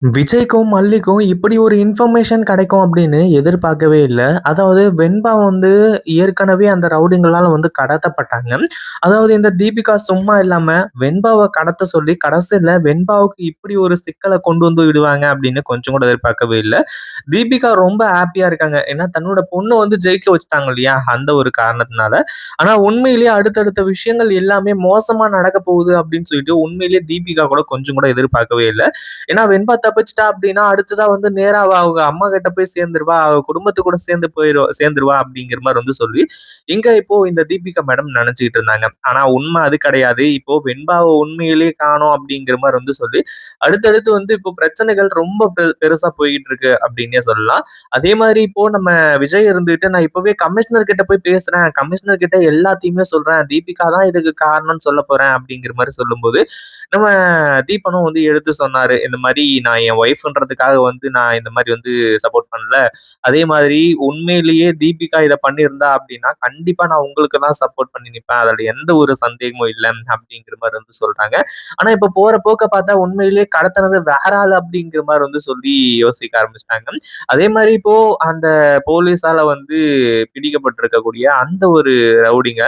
விஜய்க்கும், மல்லிக்கும் இப்படி ஒரு இன்ஃபர்மேஷன் கிடைக்கும் அப்படின்னு எதிர்பார்க்கவே இல்ல. அதாவது வெண்பா வந்து ஏற்கனவே அந்த ரவுடிங்களால வந்து கடத்தப்பட்டாங்க. அதாவது இந்த தீபிகா சும்மா இல்லாம வெண்பாவ கடத்த சொல்லி கடைசில வெண்பாவுக்கு இப்படி ஒரு சிக்கல கொண்டு வந்து விடுவாங்க அப்படின்னு கொஞ்சம் கூட எதிர்பார்க்கவே இல்ல. தீபிகா ரொம்ப ஹேப்பியா இருக்காங்க. ஏன்னா தன்னோட பொண்ண வந்து ஜெயிக்க வச்சுட்டாங்க இல்லையா? அந்த ஒரு காரணத்தினால. ஆனா உண்மையிலேயே அடுத்தடுத்த விஷயங்கள் எல்லாமே மோசமா நடக்க போகுது அப்படின்னு சொல்லிட்டு உண்மையிலேயே தீபிகா கூட கொஞ்சம் கூட எதிர்பார்க்கவே இல்ல. ஏன்னா வெண்பா தப்பிச்சிட்டா அப்படின்னா அடுத்ததா வந்து நேரா அவங்க அம்மா கிட்ட போய் சேர்ந்துருவா. அவ குடும்பத்து கூட சேர்ந்துருவா அப்படிங்கிற மாரி வந்து சொல்லி, இங்க இப்போ இந்த தீபிகா மேடம் நெனச்சுக்கிட்டு இருந்தாங்க. ஆனா உண்மை அது கிடையாது. இப்போ வெண்பாவ உண்மையிலேயே காணோம் அப்படிங்கிற மாரி வந்து சொல்லி, அடுத்தடுத்து வந்து இப்போ பிரச்சனைகள் ரொம்ப பெருசா போய்க்கிட்டு இருக்கு அப்படின்னே சொல்லலாம். அதே மாரி இப்போ நம்ம விஜய் இருந்துட்டு நான் இப்பவே கமிஷனர் கிட்ட போய் பேசுறேன். கமிஷனர் கிட்ட எல்லாத்தையுமே சொல்றேன். தீபிகா தான் இதுக்கு காரணம்னு சொல்லப் போறேன் அப்படிங்கிற மாரி சொல்லும்போது, நம்ம தீபனும் வந்து எடுத்து சொன்னாரு. இந்த மாரி நான் என் ஒய்ஃப்ன்றதுக்காக வந்து நான் இந்த மாரி வந்து சப்போர்ட் பண்ணல. அதே மாதிரி உண்மையிலேயே தீபிகா இத பண்ணியிருந்தா அப்படின்னா, கண்டிப்பா நான் உங்களுக்கு தான் சப்போர்ட் பண்ணி நிப்பேன். அதுல எந்த ஒரு சந்தேகமும் இல்ல அப்படிங்கிற மாரி வந்து சொல்றாங்க. ஆனா இப்ப போற போக்க பார்த்தா உண்மையிலேயே கடத்துனது வேற ஆள் அப்படிங்கிற மாரி வந்து சொல்லி யோசிக்க ஆரம்பிச்சுட்டாங்க. அதே மாரி இப்போ அந்த போலீஸால வந்து பிடிக்கப்பட்டிருக்கக்கூடிய அந்த ஒரு ரவுடிங்க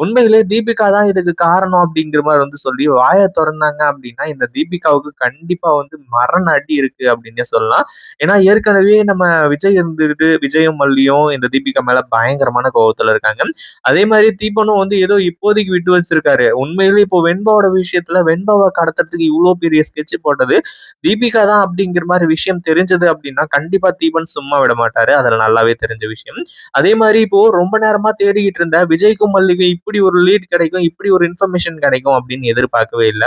உண்மையிலேயே தீபிகா தான் இதுக்கு காரணம் அப்படிங்கிற மாரி வந்து சொல்லி வாய தொறந்தாங்க அப்படின்னா, இந்த தீபிகாவுக்கு கண்டிப்பா வந்து மரண அடி இருக்கு அப்படின்னே சொல்லலாம். ஏன்னா ஏற்கனவே நம்ம விஜய் இருந்துகிட்டு விஜயும், மல்லியும் இந்த தீபிகா மேல பயங்கரமான கோவத்துல இருக்காங்க. அதே மாரி தீபனும் வந்து ஏதோ இப்போதைக்கு விட்டு வச்சிருக்காரு. உண்மையிலேயே இப்போ வெண்பாவோட விஷயத்துல வெண்பாவ கடத்துறதுக்கு இவ்ளோ பெரிய ஸ்கெட்ச் போட்டது தீபிகா தான் அப்படிங்கிற மாரி விஷயம் தெரிஞ்சது அப்படின்னா, கண்டிப்பா தீபன் சும்மா விட மாட்டாரு. அதுல நல்லாவே தெரிஞ்ச விஷயம். அதே மாரி இப்போ ரொம்ப நேரமா தேடிக்கிட்டு இருந்த விஜய்க்கும், மல்லிக்கும் இப்படி ஒரு லீட் கிடைக்கும், இப்படி ஒரு இன்ஃபர்மேஷன் கிடைக்கும் அப்படின்னு எதிர்பார்க்கவே இல்ல.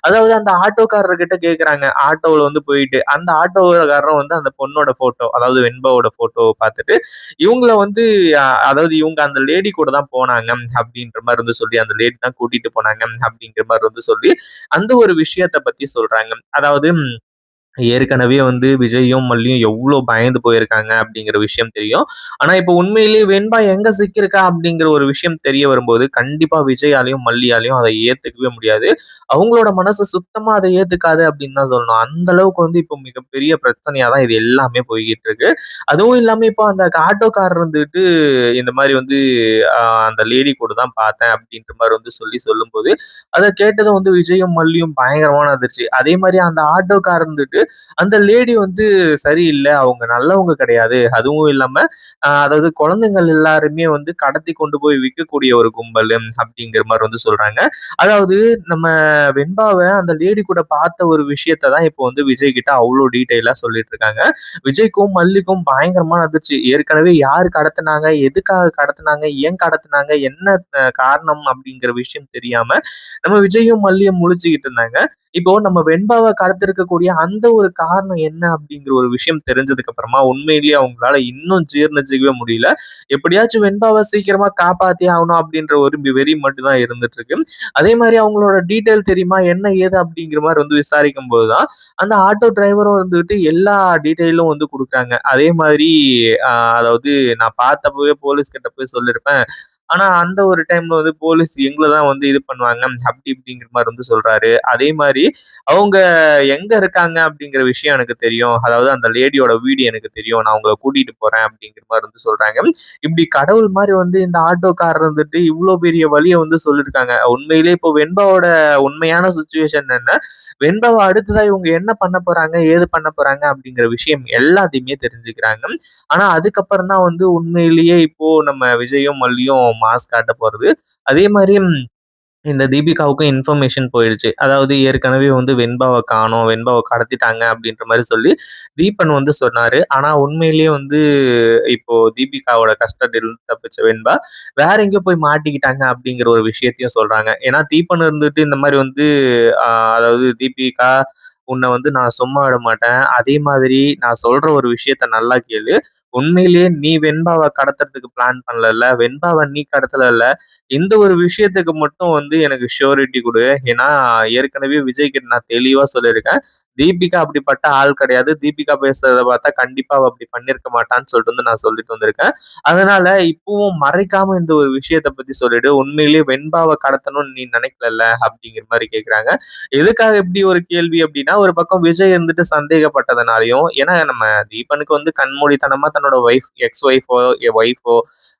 அதாவது அந்த ஆட்டோக்காரர் கிட்ட கேட்கறாங்க. ஆட்டோல வந்து போயிட்டு, அந்த ஆட்டோக்காரரும் வந்து அந்த பொண்ணோட ஃபோட்டோ, அதாவது வெண்பாவோட ஃபோட்டோவ பார்த்துட்டு, இவங்கள வந்து அதாவது இவங்க அந்த லேடி கூட தான் போனாங்க அப்படின்ற மாரி வந்து சொல்லி, அந்த லேடி தான் கூட்டிட்டு போனாங்க அப்படிங்கிற மாரி வந்து சொல்லி, அந்த ஒரு விஷயத்த பத்தி சொல்றாங்க. அதாவது ஏற்கனவே வந்து விஜயும், மல்லியும் எவ்ளோ பயந்து போயிருக்காங்க அப்படிங்கிற விஷயம் தெரியும். ஆனா இப்ப உண்மையிலேயே வெண்பா எங்க சிக்கியிருக்கா அப்படிங்கிற ஒரு விஷயம் தெரிய வரும்போது, கண்டிப்பா விஜயாலயும், மல்லியாலயும் அத ஏத்துக்கவே முடியாது. அவங்களோட மனசு சுத்தமா அத ஏத்துக்காது அப்படின்னு தான் சொல்லணும். அந்த அளவுக்கு வந்து இப்போ மிகப்பெரிய பிரச்சனையா தான் இது எல்லாமே போய்க்கிட்டு இருக்கு. அதுவும் இல்லாம இப்போ அந்த ஆட்டோக்காரர் இருந்துட்டு இந்த மாரி வந்து அ அந்த லேடி கூட தான் பார்த்தேன் அப்படின்ற மாரி வந்து சொல்லும்போது, அத கேட்டதும் வந்து விஜயும், மல்லியும் பயங்கரமான அதிர்ச்சி. அதே மாரி அந்த ஆட்டோக்காரர் இருந்துட்டு அந்த லேடி வந்து சரியில்ல. அவங்க நல்லவங்க கிடையாது. அதுவும் இல்லாம அதாவது குழந்தைங்கள் எல்லாருமே வந்து கடத்தி கொண்டு போய் விக்கக்கூடிய ஒரு கும்பலு அப்படிங்கிற மாரி வந்து சொல்றாங்க. அதாவது நம்ம வெண்பாவ அந்த லேடி கூட பார்த்த ஒரு விஷயத்த தான் இப்போ வந்து விஜய் கிட்ட அவ்ளோ டீட்டெயிலா சொல்லிட்டு இருக்காங்க. விஜய்க்கும், மல்லிக்கும் பயங்கரமான அதிர்ச்சி. ஏற்கனவே யாரு கடத்துனாங்க? எதுக்காக கடத்துனாங்க? ஏன் கடத்துனாங்க? என்ன காரணம்? அப்படிங்கிற விஷயம் தெரியாம நம்ம விஜயும், மல்லியும் முழிச்சுக்கிட்டு இருந்தாங்க. இப்போ நம்ம வெண்பாவ கடத்திருக்கக்கூடிய அந்த ஒரு காரணம் என்ன அப்படிங்கிற ஒரு விஷயம் தெரிஞ்சதுக்கு அப்புறமா உண்மையிலேயே அவங்களால இன்னும் ஜீரணிச்சுக்கவே முடியல. எப்படியாச்சும் வெண்பாவ சீக்கிரமா காப்பாத்தியே ஆகணும் அப்படின்ற ஒரு வெறி மட்டும் தான் இருந்துட்டு இருக்கு. அதே மாரி அவங்களோட டீட்டெயில் தெரியுமா? என்ன ஏது அப்படிங்கிற மாரி வந்து விசாரிக்கும்போது தான், அந்த ஆட்டோ டிரைவரும் வந்துட்டு எல்லா டீட்டெயிலும் வந்து குடுக்குறாங்க. அதே மாதிரி அதாவது நான் பார்த்தப்பவே போலீஸ் கிட்ட போய் சொல்லியிருப்பேன். ஆனா அந்த ஒரு டைம்ல வந்து போலீஸ் எங்கள தான் வந்து இது பண்ணுவாங்க. அப்படி இப்படிங்கிற மாரி வந்து சொல்றாரு. அதே மாரி அவங்க எங்க இருக்காங்க அப்படிங்கிற விஷயம் எனக்கு தெரியும். அதாவது அந்த லேடியோட வீடு எனக்கு தெரியும். நான் உங்கள கூட்டிட்டு போறேன் அப்படிங்கிற மாரி வந்து சொல்றாங்க. இப்படி கடவுள் மாரி வந்து இந்த ஆட்டோக்காரர் இருந்துட்டு இவ்ளோ பெரிய வலிய வந்து சொல்லியிருக்காங்க. உண்மையிலேயே இப்போ வெண்பாவோட உண்மையான சிச்சுவேஷன் என்ன? வெண்பாவ அடுத்ததா இவங்க என்ன பண்ண போறாங்க? ஏது பண்ண போறாங்க? அப்படிங்கிற விஷயம் எல்லாத்தையுமே தெரிஞ்சுக்கிறாங்க. ஆனா அதுக்கப்புறம் தான் வந்து உண்மையிலேயே இப்போ நம்ம விஜயும், மல்லியும் மாஸ் காட்டப் போறது. அதே மாரி இந்த தீபிகாவுக்கும் இன்ஃபர்மேஷன் போயிடுச்சு. அதாவது ஏற்கனவே வந்து வெண்பாவ காணோம், வெண்பாவ கடத்திட்டாங்க அப்படின்ற மாரி சொல்லி தீபன் வந்து சொன்னாரு. ஆனா உண்மையிலேயே வந்து இப்போ தீபிகாவோட கஸ்டடியிலருந்து தப்பிச்ச வெண்பா வேற எங்கேயோ போய் மாட்டிக்கிட்டாங்க அப்படிங்கிற ஒரு விஷயத்தையும் சொல்றாங்க. ஏன்னா தீபன் இருந்துட்டு இந்த மாரி வந்து அ அதாவது தீபிகா உன்ன வந்து நான் சும்மா விட மாட்டேன். அதே மாதிரி நான் சொல்ற ஒரு விஷயத்த நல்லா கேளு. உண்மையிலேயே நீ வெண்பாவ கடத்துறதுக்கு பிளான் பண்ணலல்ல, வெண்பாவ நீ கடத்தலல்ல. இந்த ஒரு விஷயத்துக்கு மட்டும் வந்து எனக்கு ஷூரிட்டி குடு. ஏன்னா, ஏற்கனவே விஜய் கிட்ட நான் தெளிவா சொல்லியிருக்கேன். தீபிகா அப்படிப்பட்ட ஆள் கிடையாது. தீபிகா பேசுறத பார்த்தா கண்டிப்பா அவ அப்படி பண்ணியிருக்க மாட்டான்னு சொல்லிட்டு வந்து நான் சொல்லிட்டு வந்திருக்கேன். அதனால இப்பவும் மறைக்காம இந்த ஒரு விஷயத்த பத்தி சொல்லிடு. உண்மையிலேயே வெண்பாவ கடத்தணும்னு நீ நினைக்கலல்ல? அப்படிங்கிற மாரி கேட்குறாங்க. எதுக்காக இப்படி ஒரு கேள்வி அப்படின்னா, ஒரு பக்கம் விஜய் இருந்துட்டு சந்தேகப்பட்டதுனாலயும், ஏன்னா நம்ம தீபனுக்கு வந்து கண்மூடித்தனமா தன்னோட எக்ஸ் ஒய்ஃபோ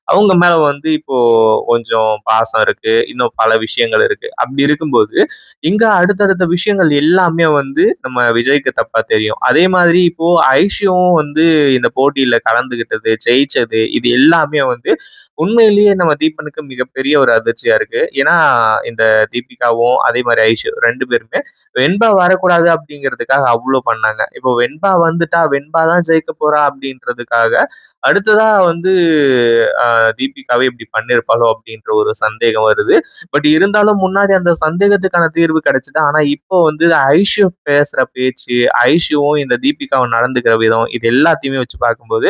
அவங்க மேல வந்து இப்போ கொஞ்சம் பாசம் இருக்கு. இன்னும் பல விஷயங்கள் இருக்கு. அப்படி இருக்கும்போது, இங்க அடுத்தடுத்த விஷயங்கள் எல்லாமே வந்து நம்ம விஜய்க்கு தப்பா தெரியும். அதே மாதிரி இப்போ ஐஷுவும் வந்து இந்த போட்டியில கலந்துகிட்டது, ஜெயிச்சது, இது எல்லாமே வந்து உண்மையிலேயே நம்ம தீபனுக்கு மிகப்பெரிய ஒரு அதிர்ச்சியா இருக்கு. ஏன்னா, இந்த தீபிகாவும் அதே மாரி ஐஷு 2 பேருமே வெண்பா வரக்கூடாது அப்படிங்கிறதுக்காக அவ்ளோ பண்ணாங்க. இப்போ வெண்பா வந்துட்டா, வெண்பா தான் ஜெயிக்க போறா அப்படின்றதுக்காக, அடுத்ததா வந்து தீபிகாவே இப்படி பண்ணியிருப்பாளோ அப்படின்ற ஒரு சந்தேகம் வருது. பட் இருந்தாலும் முன்னாடி அந்த சந்தேகத்துக்கான தீர்வு கிடைச்சது. ஆனா இப்போ வந்து ஐஷு பேசுற பேச்சு, ஐஷுவும் இந்த தீபிகாவும் நடந்துக்கிற விதம், இது எல்லாத்தையுமே வச்சு பார்க்கும்போது,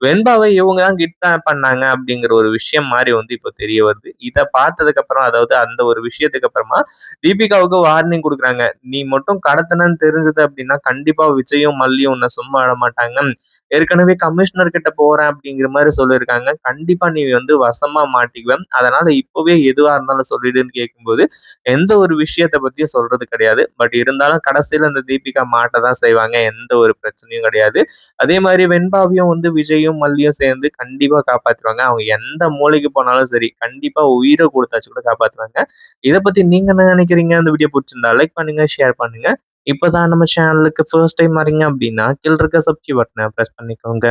வெண்பாவை இவங்க தான் கிட்னாப் பண்ணாங்க அப்படிங்கிற ஒரு விஷயம் மாரி வந்து இப்போ தெரிய வருது. இத பார்த்ததுக்கு அப்புறம், அதாவது அந்த ஒரு விஷயத்துக்கு அப்புறமா தீபிகாவுக்கு வார்னிங் குடுக்குறாங்க. நீ மட்டும் கடத்துனன்னு தெரிஞ்சது அப்படின்னா, கண்டிப்பா விஜயும், மல்லியும் உன்ன சும்மா விட மாட்டாங்க. ஏற்கனவே கமிஷனர் கிட்ட போறேன் அப்படிங்கிற மாரி சொல்லியிருக்காங்க. கண்டிப்பா நீ வந்து வசமா மாட்டிக்குவ. அதனால இப்பவே எதுவா இருந்தாலும் சொல்லிடுன்னு கேட்கும்போது, எந்த ஒரு விஷயத்த பத்தியும் சொல்றது கிடையாது. பட் இருந்தாலும் கடைசியில இந்த தீபிகா மாட்ட தான் செய்வாங்க. எந்த ஒரு பிரச்சனையும் கிடையாது. அதே மாரி வெண்பாவையும் வந்து விஜயும், மல்லியும் சேர்ந்து கண்டிப்பா காப்பாத்துவாங்க. அவங்க எந்த மூலைக்கு போனாலும் சரி, கண்டிப்பா உயிர குடுத்தாச்சு கூட காப்பாத்துவாங்க. இத பத்தி நீங்க என்ன நினைக்கிறீங்க? இந்த வீடியோ புடிச்சிருந்தா லைக் பண்ணுங்க, ஷேர் பண்ணுங்க. இப்பதான் நம்ம சேனலுக்கு ஃபர்ஸ்ட் டைம் வரீங்க அப்படின்னா, கீழ இருக்க சப்ஸ்கிரைப் பட்டன பிரஸ் பண்ணிக்கோங்க.